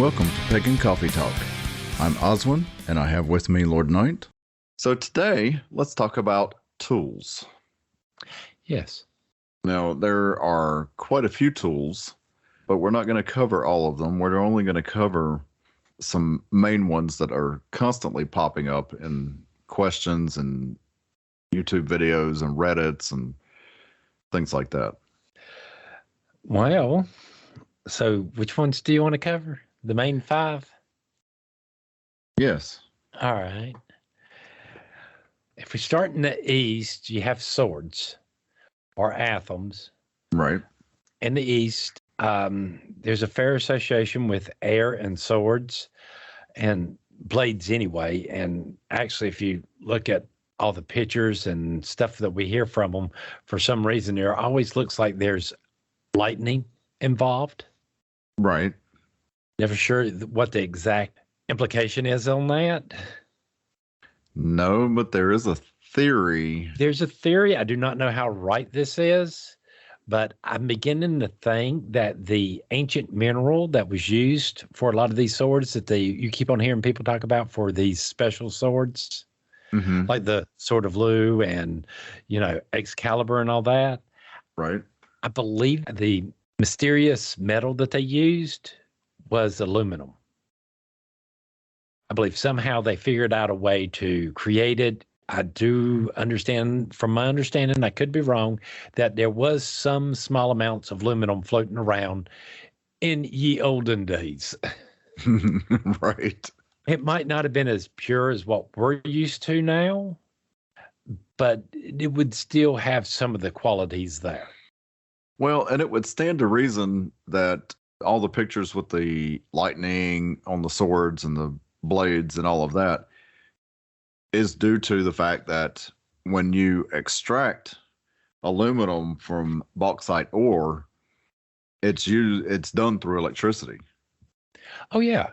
welcome to Pagan Coffee Talk. I'm Oswin, and I have with me Lord Night. So today, let's talk about tools. Yes. Now, there are quite a few tools, but we're not going to cover all of them. We're only going to cover some main ones that are constantly popping up in questions and YouTube videos and Reddits and things like that. Well, so which ones do you want to cover? The main 5? Yes. All right. If we start in the East, you have swords or athames. Right. In the East, there's a fair association with air and swords and blades anyway. And actually, if you look at all the pictures and stuff that we hear from them, for some reason, there always looks like there's lightning involved. Right. Never sure what the exact implication is on that. No, but there is a theory. There's a theory. I do not know how right this is, but I'm beginning to think that the ancient mineral that was used for a lot of these swords that you keep on hearing people talk about for these special swords, like the Sword of Lu and, Excalibur and all that. Right. I believe the mysterious metal that they used was aluminum. I believe somehow they figured out a way to create it. I do understand, from my understanding, I could be wrong, that there was some small amounts of aluminum floating around in ye olden days. Right. It might not have been as pure as what we're used to now, but it would still have some of the qualities there. Well, and it would stand to reason that all the pictures with the lightning on the swords and the blades and all of that is due to the fact that when you extract aluminum from bauxite ore, it's done through electricity. Oh yeah.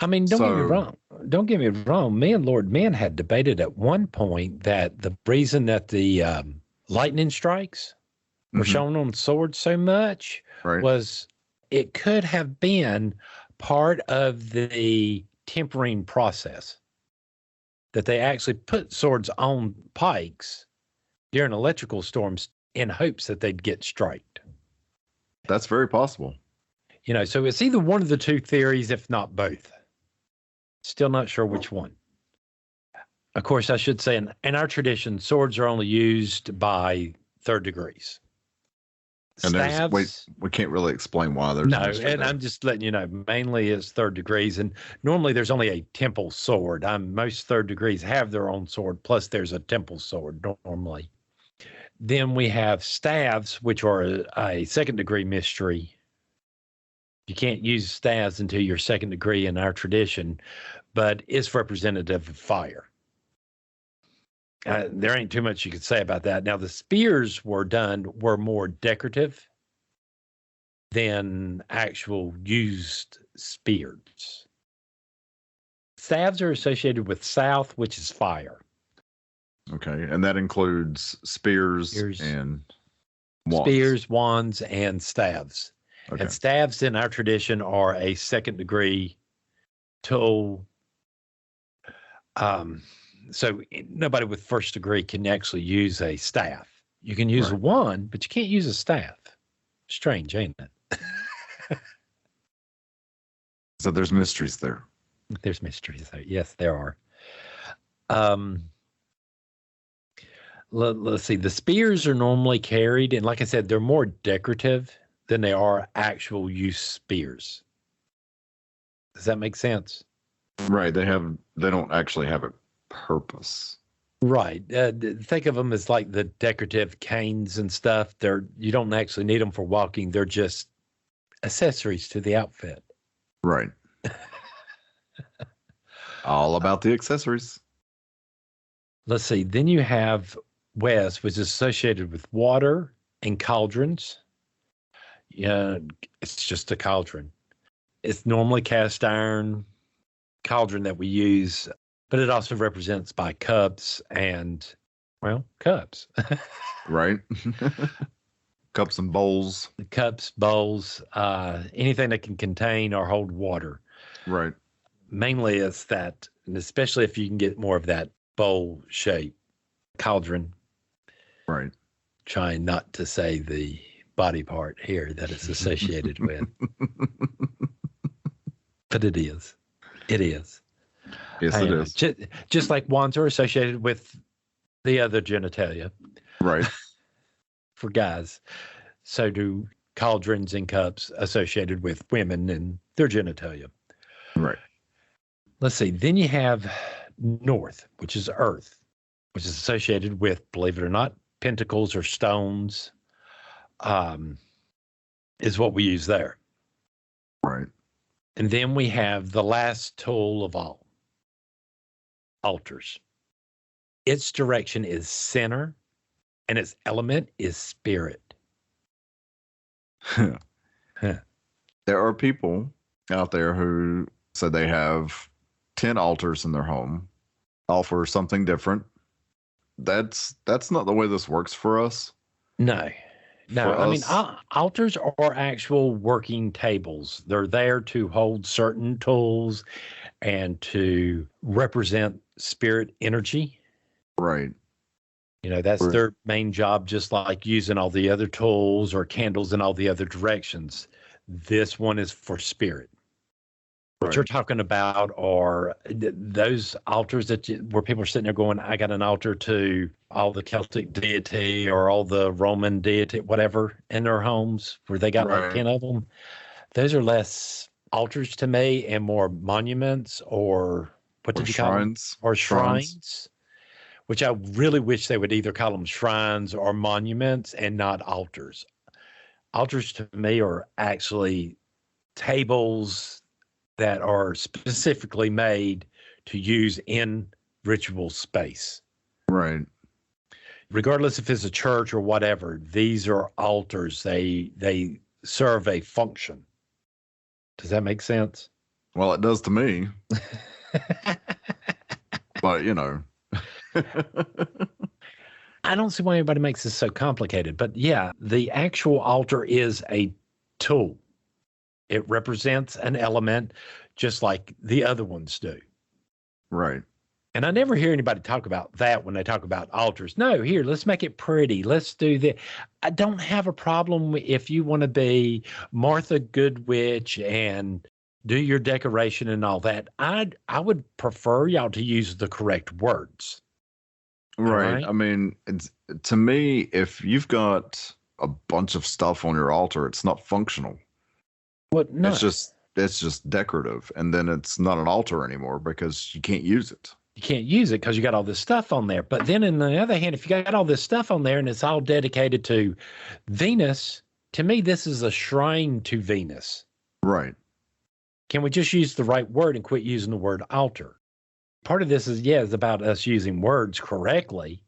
I mean, don't get me wrong. Don't get me wrong. Me and Lord Men had debated at one point that the reason that the lightning strikes were shown on swords so much was it could have been part of the tempering process, that they actually put swords on pikes during electrical storms in hopes that they'd get striked. That's very possible. So it's either one of the two theories, if not both. Still not sure which one. Of course, I should say in our tradition, swords are only used by third degrees. And staves, we can't really explain why there's no, and I'm just letting you know, mainly it's third degrees, and normally there's only a temple sword. Most third degrees have their own sword, plus there's a temple sword normally. Then we have staves, which are a second degree mystery. You can't use staves until you're second degree in our tradition, but it's representative of fire. There ain't too much you could say about that. Now, the spears were more decorative than actual used spears. Staves are associated with south, which is fire. Okay, and that includes spears and wands. Spears, wands, and staves. Okay. And staves in our tradition are a second degree tool. So nobody with first degree can actually use a staff. You can use a wand, but you can't use a staff. Strange, ain't it? So there's mysteries there. There's mysteries there. Yes, there are. Let's see. The spears are normally carried, and like I said, they're more decorative than they are actual use spears. Does that make sense? Right. They don't actually have a purpose. Right. Think of them as like the decorative canes and stuff. You don't actually need them for walking. They're just accessories to the outfit. Right. All about the accessories. Let's see. Then you have West, which is associated with water and cauldrons. Yeah, it's just a cauldron. It's normally cast iron cauldron that we use, but it also represents by cups and, cups. Right. Cups and bowls. Cups, bowls, anything that can contain or hold water. Right. Mainly it's that, and especially if you can get more of that bowl shape cauldron. Right. Trying not to say the body part here that it's associated with. But it is. It is. Yes, it is. Just like wands are associated with the other genitalia. Right. For guys. So do cauldrons and cups associated with women and their genitalia. Right. Let's see. Then you have north, which is earth, which is associated with, believe it or not, pentacles or stones, is what we use there. Right. And then we have the last tool of all, altars. Its direction is center, and its element is spirit. There are people out there who say they have 10 altars in their home, all for something different. That's not the way this works for us. No. I mean, altars are actual working tables. They're there to hold certain tools and to represent spirit energy. Right. You know, that's their main job, just like using all the other tools or candles in all the other directions. This one is for spirit. What you're talking about are those altars where people are sitting there going, I got an altar to all the Celtic deity or all the Roman deity, whatever, in their homes where they got like 10 of them. Those are less altars to me and more monuments or what did you call them? Or shrines. Which I really wish they would either call them shrines or monuments and not altars. Altars to me are actually tables that are specifically made to use in ritual space. Right. Regardless if it's a church or whatever, these are altars. They serve a function. Does that make sense? Well, it does to me. But, you know. I don't see why anybody makes this so complicated, but yeah, the actual altar is a tool. It represents an element just like the other ones do. Right. And I never hear anybody talk about that when they talk about altars. No, here, let's make it pretty. Let's do that. I don't have a problem if you want to be Martha Goodwitch and do your decoration and all that. I would prefer y'all to use the correct words. Right. I mean, to me, if you've got a bunch of stuff on your altar, it's not functional. What? No. It's just decorative, and then it's not an altar anymore because you can't use it. You can't use it because you got all this stuff on there. But then on the other hand, if you got all this stuff on there and it's all dedicated to Venus, to me, this is a shrine to Venus. Right. Can we just use the right word and quit using the word altar? Part of this is about us using words correctly.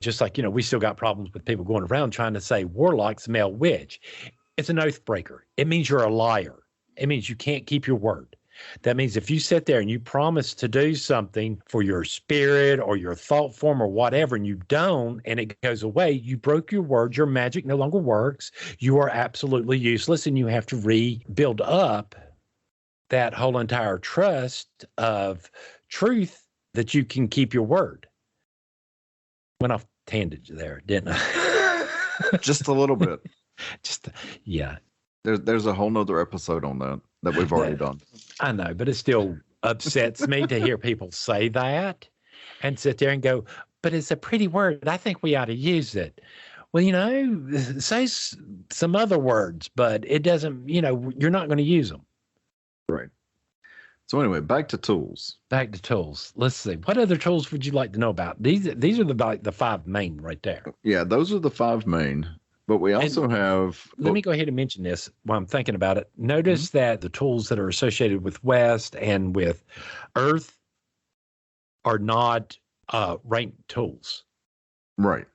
Just like, we still got problems with people going around trying to say warlock's male witch. It's an oath breaker. It means you're a liar. It means you can't keep your word. That means if you sit there and you promise to do something for your spirit or your thought form or whatever, and you don't, and it goes away, you broke your word. Your magic no longer works. You are absolutely useless, and you have to rebuild up that whole entire trust of truth that you can keep your word. Went off tangent there, didn't I? Just a little bit. Yeah. There's a whole nother episode on that we've already done. I know, but it still upsets me to hear people say that and sit there and go, but it's a pretty word. I think we ought to use it. Well, say some other words, but it doesn't, you're not going to use them. Right. So anyway, back to tools. Let's see. What other tools would you like to know about? These are the five main right there. Yeah, those are the five main. But we also have... Let me go ahead and mention this while I'm thinking about it. Notice that the tools that are associated with West and with Earth are not ranked tools. Right.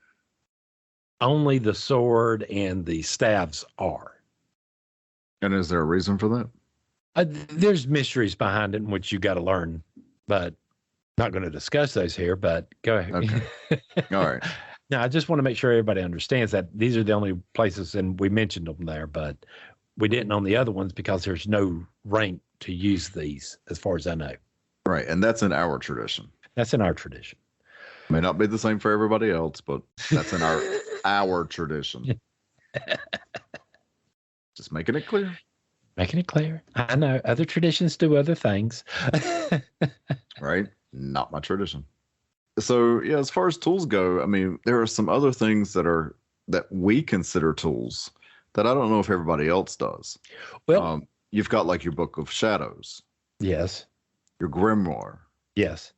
Only the sword and the staves are. And is there a reason for that? There's mysteries behind it in which you got to learn, but not going to discuss those here, but go ahead. Okay. All right. Now, I just want to make sure everybody understands that these are the only places, and we mentioned them there, but we didn't on the other ones because there's no ranked to use these, as far as I know. Right. And that's in our tradition. That's in our tradition. May not be the same for everybody else, but that's in our tradition. Just making it clear. Making it clear. I know other traditions do other things. Right? Not my tradition. So yeah, as far as tools go, I mean, there are some other things that we consider tools that I don't know if everybody else does. Well, you've got like your Book of Shadows. Yes. Your grimoire. Yes.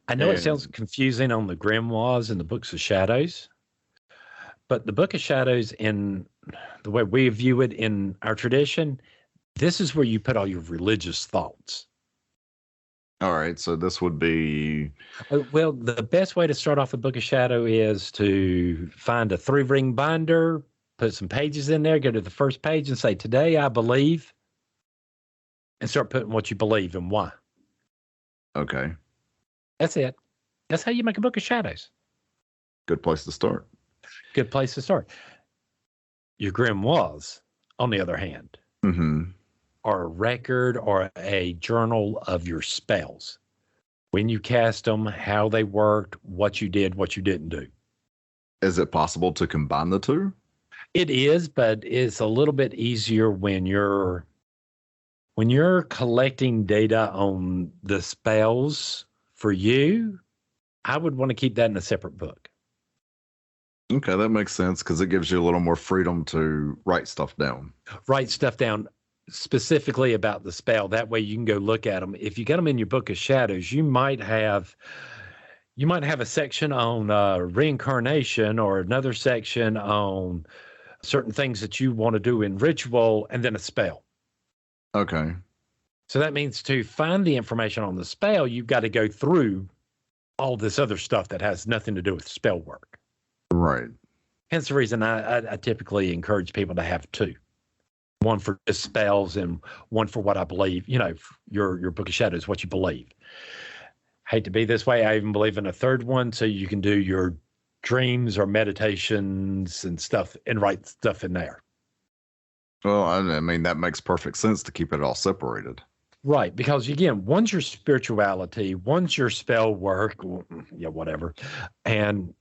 I know it sounds confusing on the grimoires and the Books of Shadows, but the Book of Shadows, in the way we view it in our tradition, this is where you put all your religious thoughts. All right, so this would be... Well, the best way to start off the Book of Shadow is to find a 3-ring binder, put some pages in there, go to the first page and say, today I believe, and start putting what you believe and why. Okay. That's it. That's how you make a Book of Shadows. Good place to start. Good place to start. Your grimoires, on the other hand, are a record or a journal of your spells. When you cast them, how they worked, what you did, what you didn't do. Is it possible to combine the two? It is, but it's a little bit easier when you're collecting data on the spells for you. I would want to keep that in a separate book. Okay, that makes sense because it gives you a little more freedom to write stuff down. Write stuff down specifically about the spell. That way you can go look at them. If you get them in your Book of Shadows, you might have a section on reincarnation, or another section on certain things that you want to do in ritual, and then a spell. Okay. So that means to find the information on the spell, you've got to go through all this other stuff that has nothing to do with spell work. Right. Hence the reason I typically encourage people to have two. One for just spells and one for what I believe, your Book of Shadows, what you believe. Hate to be this way. I even believe in a third one, so you can do your dreams or meditations and stuff and write stuff in there. Well, I mean, that makes perfect sense to keep it all separated. Right, because again, one's your spirituality, one's your spell work, whatever. And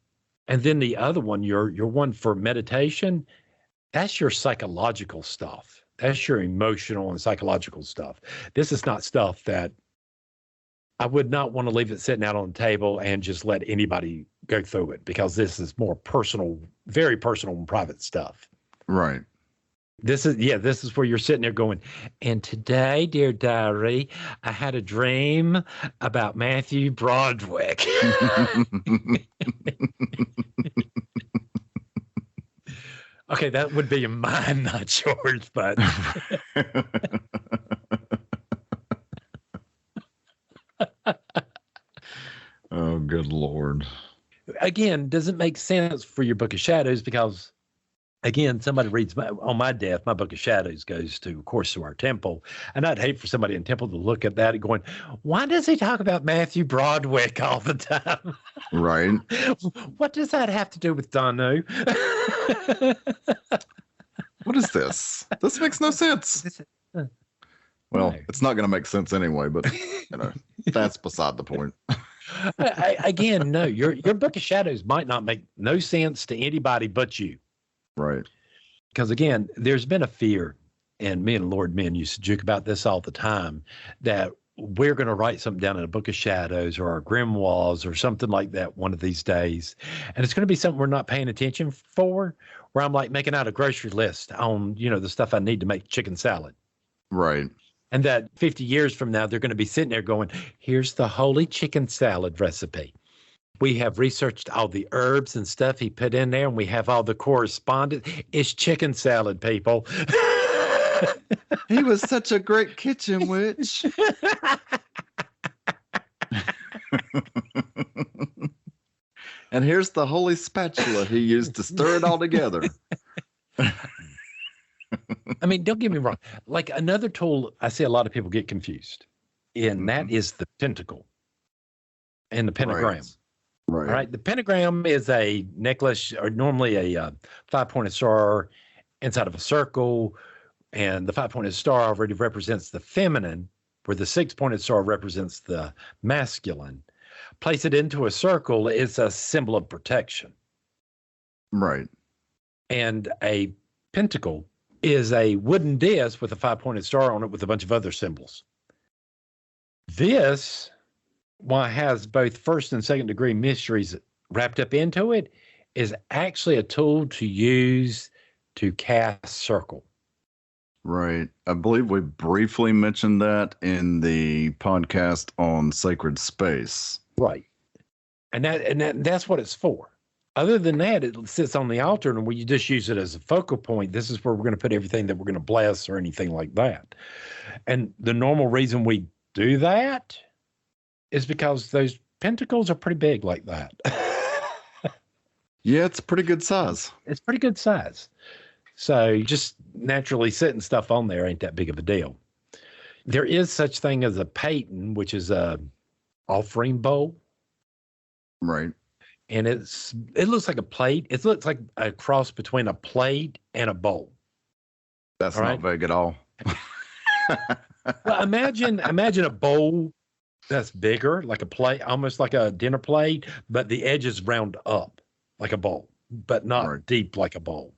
then the other one, your one for meditation, that's your psychological stuff. That's your emotional and psychological stuff. This is not stuff that I would not want to leave it sitting out on the table and just let anybody go through it, because this is more personal, very personal and private stuff. Right. This is where you're sitting there going, and today, dear diary, I had a dream about Matthew Broadwick. Okay, that would be mine, not yours, but... Oh, good Lord. Again, doesn't make sense for your Book of Shadows because, again, somebody reads on my death, my Book of Shadows goes to, of course, to our temple. And I'd hate for somebody in temple to look at that and going, why does he talk about Matthew Broadwick all the time? Right. What does that have to do with Danu? What is this? This makes no sense. Well, it's not going to make sense anyway, but that's beside the point. Again, no, your Book of Shadows might not make no sense to anybody but you. Right. Because again, there's been a fear, and me and Lord Men used to joke about this all the time, that we're going to write something down in a Book of Shadows or our grimoires or something like that one of these days. And it's going to be something we're not paying attention for, where I'm like making out a grocery list on, the stuff I need to make chicken salad. Right. And that 50 years from now, they're going to be sitting there going, here's the holy chicken salad recipe. We have researched all the herbs and stuff he put in there, and we have all the correspondence. It's chicken salad, people. He was such a great kitchen witch. And here's the holy spatula he used to stir it all together. I mean, don't get me wrong. Like another tool, I see a lot of people get confused, and that is the pentacle and the pentagram. Right. All right. The pentagram is a necklace, or normally a 5-pointed star inside of a circle, And the 5-pointed star already represents the feminine, where the 6-pointed star represents the masculine. Place it into a circle, it's a symbol of protection. Right. And a pentacle is a wooden disc with a 5-pointed star on it with a bunch of other symbols. This, while it has both first and second degree mysteries wrapped up into it, is actually a tool to use to cast circle. Right. I believe we briefly mentioned that in the podcast on sacred space. Right. And that's what it's for. Other than that, it sits on the altar, and we just use it as a focal point. This is where we're going to put everything that we're going to bless or anything like that. And the normal reason we do that is because those pentacles are pretty big like that. Yeah, it's pretty good size. It's pretty good size. So just naturally sitting stuff on there ain't that big of a deal. There is such thing as a paten, which is a offering bowl. Right. And it looks like a plate. It looks like a cross between a plate and a bowl. That's not vague at all. Well, imagine a bowl that's bigger, like a plate, almost like a dinner plate, but the edges round up like a bowl, but not deep like a bowl.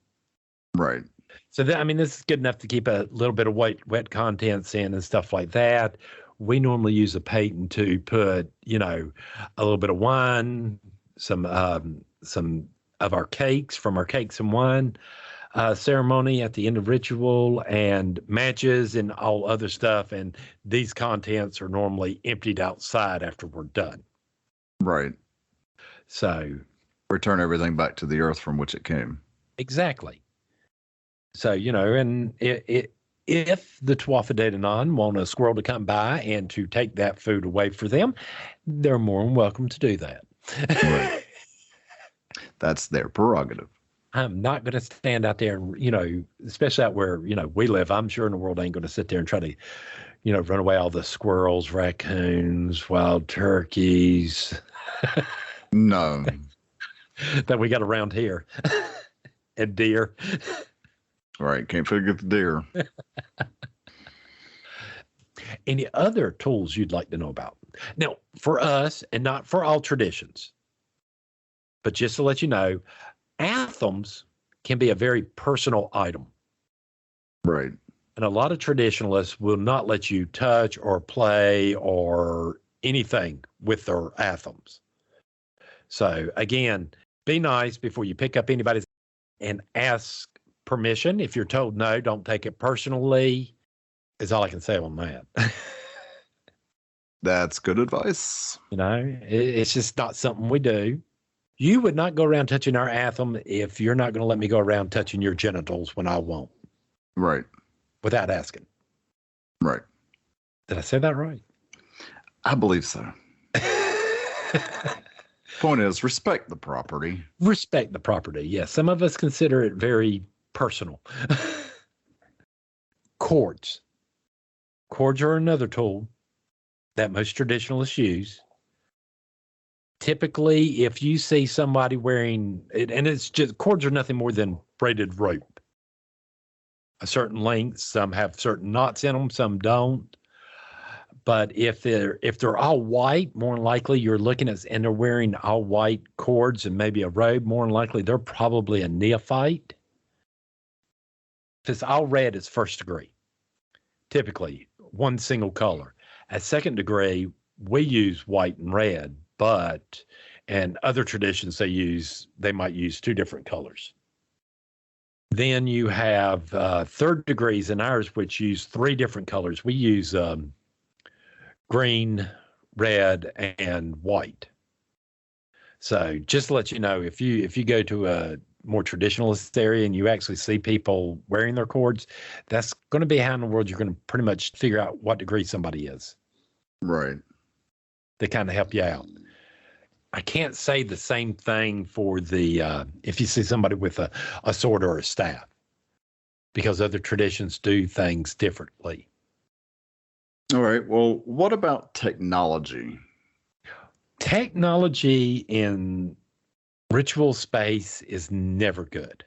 Right. So this is good enough to keep a little bit of wet contents in and stuff like that. We normally use a paten to put, a little bit of wine, some of our cakes from our cakes and wine ceremony at the end of ritual, and matches and all other stuff. And these contents are normally emptied outside after we're done. Right. So return everything back to the earth from which it came. Exactly. So, and if the Tuatha want a squirrel to come by and to take that food away for them, they're more than welcome to do that. Right. That's their prerogative. I'm not going to stand out there, especially out where, we live. I'm sure in the world ain't going to sit there and try to, run away all the squirrels, raccoons, wild turkeys. No. that we got around here. And deer. Right. Can't forget the deer. Any other tools you'd like to know about? Now, for us, and not for all traditions, but just to let you know, athames can be a very personal item. Right. And a lot of traditionalists will not let you touch or play or anything with their athames. So again, be nice before you pick up anybody's and ask permission. If you're told no, don't take it personally, is all I can say on that. That's good advice. It's just not something we do. You would not go around touching our athem if you're not going to let me go around touching your genitals when I won't. Right. Without asking. Right. Did I say that right? I believe so. Point is, respect the property. Respect the property, yes. Some of us consider it very personal. Cords. Cords are another tool that most traditionalists use. Typically, if you see somebody wearing it, and it's just, cords are nothing more than braided rope. A certain length, some have certain knots in them, some don't. But if they're all white, more than likely you're looking at, and they're wearing all white cords and maybe a robe, more than likely they're probably a neophyte. If it's all red, it's first degree. Typically, one single color. At second degree, we use white and red, but in other traditions they might use two different colors. Then you have third degrees in ours, which use three different colors. We use green, red, and white. So just to let you know, if you go to a more traditionalist area and you actually see people wearing their cords, that's going to be how in the world you're going to pretty much figure out what degree somebody is. Right. They kind of help you out. I can't say the same thing for the if you see somebody with a sword or a staff, because other traditions do things differently. All right. Well, what about technology? Technology in ritual space is never good.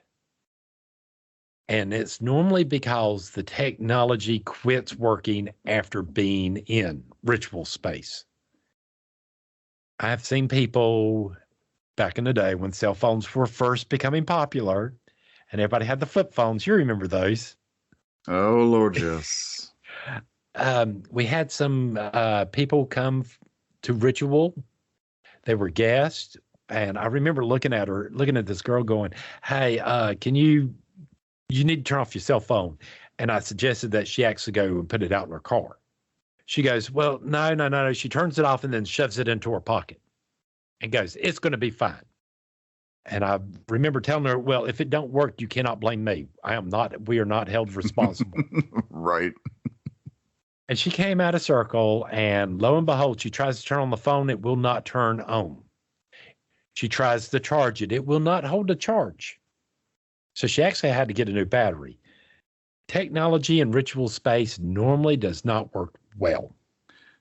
And it's normally because the technology quits working after being in ritual space. I've seen people back in the day when cell phones were first becoming popular and everybody had the flip phones. You remember those. Oh, Lord, yes. We had some people come to ritual. They were guests. And I remember looking at this girl going, hey, you need to turn off your cell phone. And I suggested that she actually go and put it out in her car. She goes, well, no. She turns it off and then shoves it into her pocket and goes, it's going to be fine. And I remember telling her, well, if it don't work, you cannot blame me. We are not held responsible. Right. And she came out of circle, and lo and behold, she tries to turn on the phone. It will not turn on. She tries to charge it. It will not hold a charge. So she actually had to get a new battery. Technology in ritual space normally does not work well.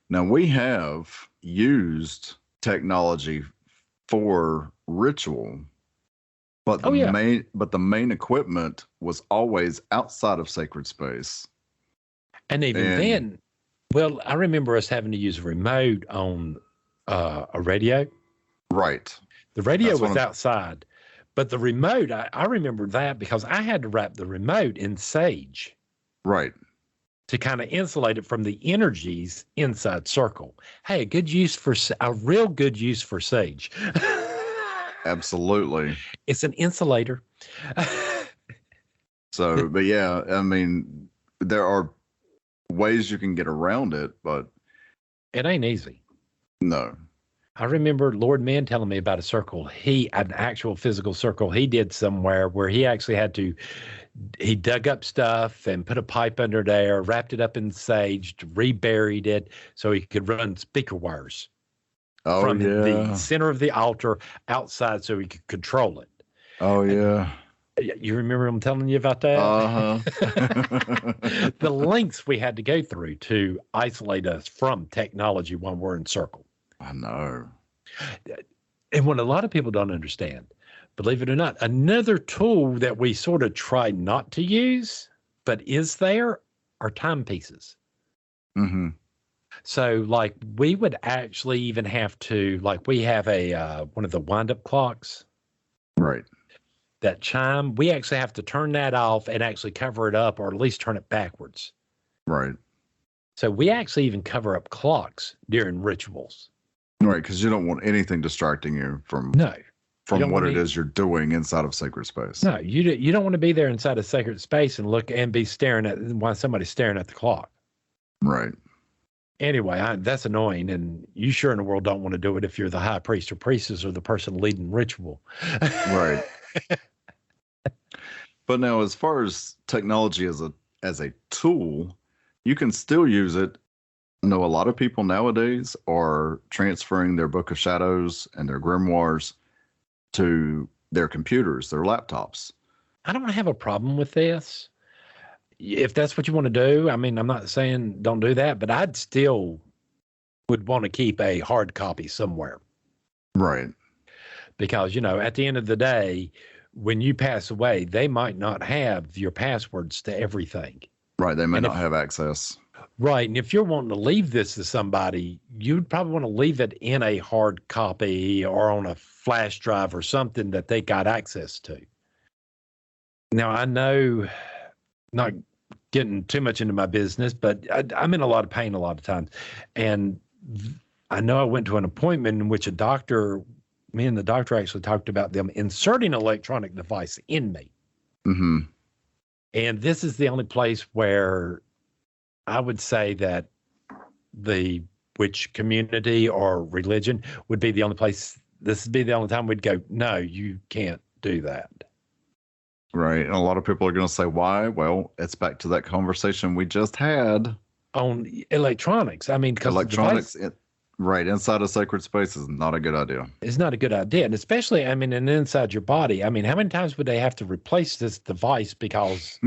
Now, we have used technology for ritual, but the main equipment was always outside of sacred space. And then, well, I remember us having to use a remote on a radio. Right. The radio was outside, but the remote, I remember that because I had to wrap the remote in sage. Right. To kind of insulate it from the energies inside circle. Hey, a real good use for sage. Absolutely. It's an insulator. So, but yeah, I mean, there are ways you can get around it, but it ain't easy. No. I remember Lord Man telling me about a circle. An actual physical circle he did somewhere where he actually he dug up stuff and put a pipe under there, wrapped it up in sage, reburied it so he could run speaker wires from the center of the altar outside so he could control it. Oh, yeah. You remember him telling you about that? Uh-huh. The lengths we had to go through to isolate us from technology when we're in circle. I know. And what a lot of people don't understand, believe it or not, another tool that we sort of try not to use, but is there, are timepieces. Mm-hmm. So, like, we would actually even have to, like, we have one of the wind-up clocks. Right. That chime, we actually have to turn that off and actually cover it up, or at least turn it backwards. Right. So we actually even cover up clocks during rituals. Right, because you don't want anything distracting you from what it is you're doing inside of sacred space. No, you don't want to be there inside a sacred space and look and be staring at while somebody's staring at the clock. Right. Anyway, that's annoying, and you sure in the world don't want to do it if you're the high priest or priestess or the person leading ritual. Right. But now, as far as technology as a tool, you can still use it. I know a lot of people nowadays are transferring their Book of Shadows and their grimoires to their computers, their laptops. I don't have a problem with this. If that's what you want to do, I mean, I'm not saying don't do that, but I'd still would want to keep a hard copy somewhere. Right. Because, at the end of the day, when you pass away, they might not have your passwords to everything. Right. They may not have access. Right. And if you're wanting to leave this to somebody, you'd probably want to leave it in a hard copy or on a flash drive or something that they got access to. Now, I know, not getting too much into my business, but I'm in a lot of pain a lot of times. And I know I went to an appointment in which me and the doctor actually talked about them inserting an electronic device in me. Mm-hmm. And this is the only place where I would say that the witch community or religion would be the only place. This would be the only time we'd go, no, you can't do that. Right. And a lot of people are going to say, why? Well, it's back to that conversation we just had. On electronics. I mean, because electronics, right, inside a sacred space is not a good idea. It's not a good idea. And especially, I mean, and inside your body. I mean, how many times would they have to replace this device because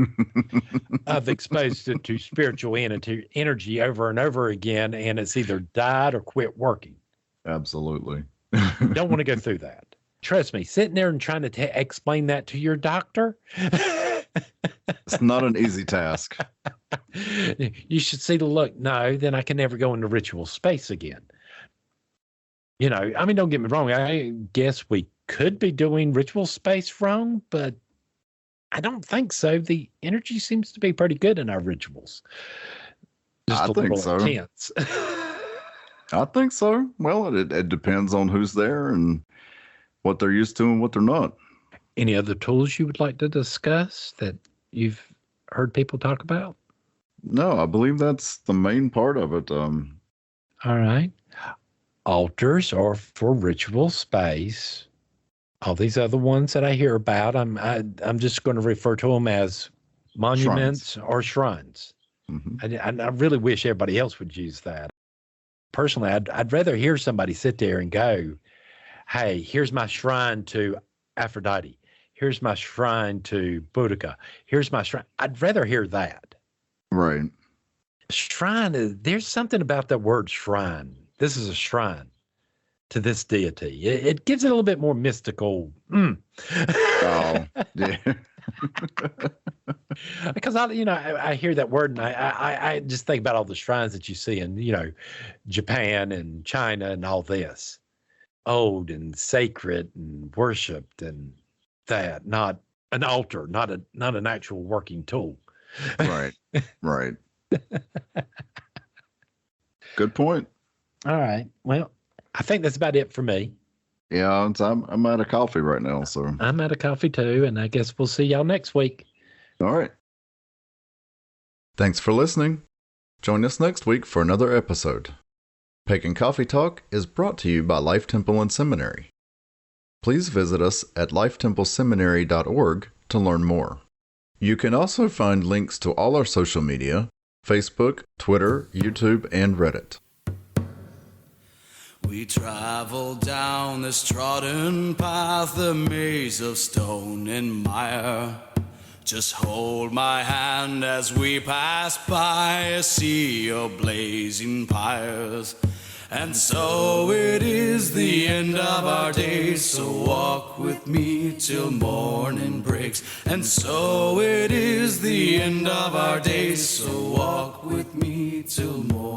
of exposed to spiritual energy over and over again, and it's either died or quit working? Absolutely. Don't want to go through that. Trust me, sitting there and trying to explain that to your doctor, It's not an easy task. You should see the look. No, then I can never go into ritual space again. You know, I mean, don't get me wrong. I guess we could be doing ritual space wrong, but I don't think so. The energy seems to be pretty good in our rituals. Just I think so. Intense. I think so. Well, it depends on who's there and what they're used to and what they're not. Any other tools you would like to discuss that you've heard people talk about? No, I believe that's the main part of it. All right. Altars are for ritual space. All these other ones that I hear about, I'm just going to refer to them as monuments or shrines. Mm-hmm. I really wish everybody else would use that. Personally, I'd rather hear somebody sit there and go, hey, here's my shrine to Aphrodite. Here's my shrine to Boudica. Here's my shrine. I'd rather hear that. Right. Shrine, there's something about that word shrine. This is a shrine to this deity. It gives it a little bit more mystical. Oh, yeah. Because I hear that word and I just think about all the shrines that you see in, Japan and China and all this. Old and sacred and worshipped and that, not an altar, not an actual working tool. Right. Right. Good point. All right. Well, I think that's about it for me. Yeah, I'm out of coffee right now, so I'm out of coffee too, and I guess we'll see y'all next week. All right. Thanks for listening. Join us next week for another episode. Pagan Coffee Talk is brought to you by Life Temple and Seminary. Please visit us at lifetempleseminary.org to learn more. You can also find links to all our social media, Facebook, Twitter, YouTube, and Reddit. We travel down this trodden path, a maze of stone and mire. Just hold my hand as we pass by a sea of blazing pyres. And so it is the end of our days, so walk with me till morning breaks. And so it is the end of our days, so walk with me till morning.